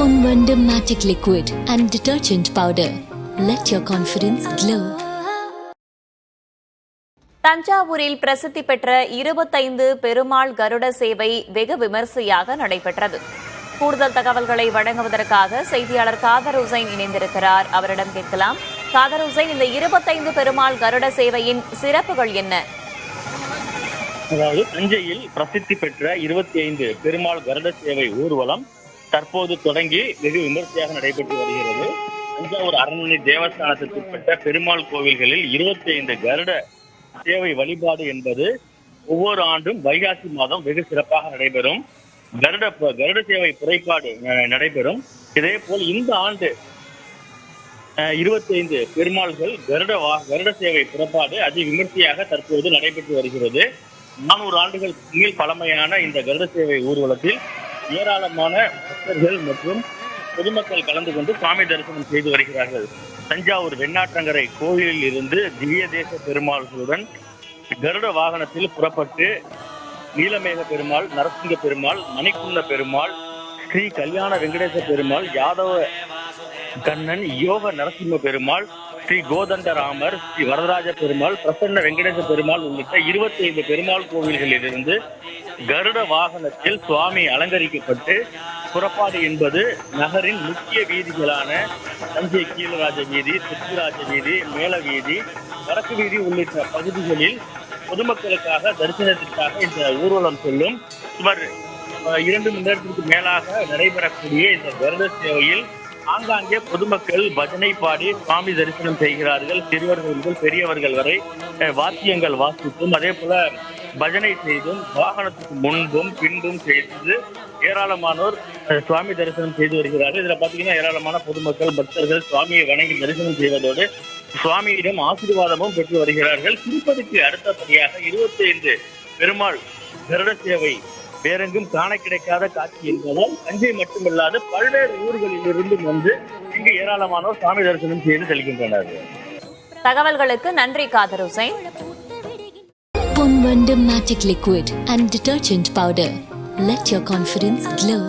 Ponvandam Matic Liquid and Detergent Powder. Let your confidence glow. தஞ்சாவூரில் பிரசித்தி பெற்ற 25 பெருமாள் கருட சேவை வெகு விமரிசையாக நடைபெற்றது. கூடுதல் தகவல்களை வழங்குவதற்காக செய்தியாளர் காதர் ஹுசைன் இணைந்திருக்கிறார். அவரிடம் கேட்கலாம். காதர் ஹுசைன், இந்த 25 பெருமாள் கருட சேவையின் சிறப்புகள் என்ன? அதாவது தஞ்சையில் பிரசித்தி பெற்ற 25 பெருமாள் கருட சேவை ஊர்வலம் தற்போது தொடங்கி வெகு விமர்சையாக நடைபெற்று வருகிறது. தஞ்சாவூர் அரண்மனை தேவஸ்தானத்திற்குட்பட்ட பெருமாள் கோவில்களில் 25 கருட சேவை வழிபாடு என்பது ஒவ்வொரு ஆண்டும் வைகாசி மாதம் வெகு சிறப்பாக நடைபெறும். கருட சேவை புரைப்பாடு நடைபெறும். இதே போல் இந்த ஆண்டு 25 பெருமாள்கள் கருட சேவை புறப்பாடு அதி விமர்சையாக தற்போது நடைபெற்று வருகிறது. 400 ஆண்டுகள் மேல் பழமையான இந்த கருட சேவை ஊர்வலத்தில் ஏராளமான பக்தர்கள் மற்றும் பொதுமக்கள் கலந்து கொண்டு சுவாமி தரிசனம் செய்து வருகிறார்கள். தஞ்சாவூர் வெண்ணாற்றங்கரை கோயிலில் இருந்து திவ்ய தேச பெருமாள்களுடன் கருட வாகனத்தில் புறப்பட்டு நீலமேக பெருமாள், நரசிங்க பெருமாள், மணிக்குள்ள பெருமாள், ஸ்ரீ கல்யாண வெங்கடேச பெருமாள், யாதவ கண்ணன், யோக நரசிம்ம பெருமாள், ஸ்ரீ கோதண்டராமர், ஸ்ரீ வரதராஜ பெருமாள், பிரசன்ன வெங்கடேச பெருமாள் உள்ளிட்ட 25 பெருமாள் கோவில்களில் இருந்து கருட வாகனத்தில் சுவாமி அலங்கரிக்கப்பட்டு புறப்பாடு என்பது நகரின் முக்கிய வீதிகளான தஞ்சை கீழராஜ வீதி, சித்திராஜ வீதி, மேல வீதி, வடக்கு வீதி உள்ளிட்ட பகுதிகளில் பொதுமக்களுக்காக தரிசனத்திற்காக இந்த ஊர்வலம் செல்லும். சுமார் 2 மணி நேரத்திற்கு மேலாக நடைபெறக்கூடிய இந்த கருட சேவையில் ஆங்காங்கே பொதுமக்கள் பஜனை பாடி சுவாமி தரிசனம் செய்கிறார்கள். சிறுவர்கள் முதல் பெரியவர்கள் வரை வாத்தியங்கள் வாசித்தும் அதே போல பஜனை செய்தும் வாகனத்துக்கு முன்பும் பின்பும் செய்து ஏராளமானோர் சுவாமி தரிசனம் செய்து வருகிறார்கள். இதுல பாத்தீங்கன்னா ஏராளமான பொதுமக்கள் பக்தர்கள் சுவாமியை வணங்கி தரிசனம் செய்வதோடு சுவாமியிடம் ஆசீர்வாதமும் பெற்று வருகிறார்கள். திருப்பதிக்கு அடுத்தபடியாக 25 பெருமாள் கருட சேவை வேறெங்கும் காண கிடைக்காத காட்சி என்பதால் தஞ்சை மட்டுமல்லாது பல்வேறு ஊர்களில் இருந்து வந்து இங்கு ஏராளமானோர் சுவாமி தரிசனம் செய்து செல்கின்றனர். தகவல்களுக்கு நன்றி Kader Hussain. Ponvandam Matic Liquid and Detergent Powder. Let your confidence glow.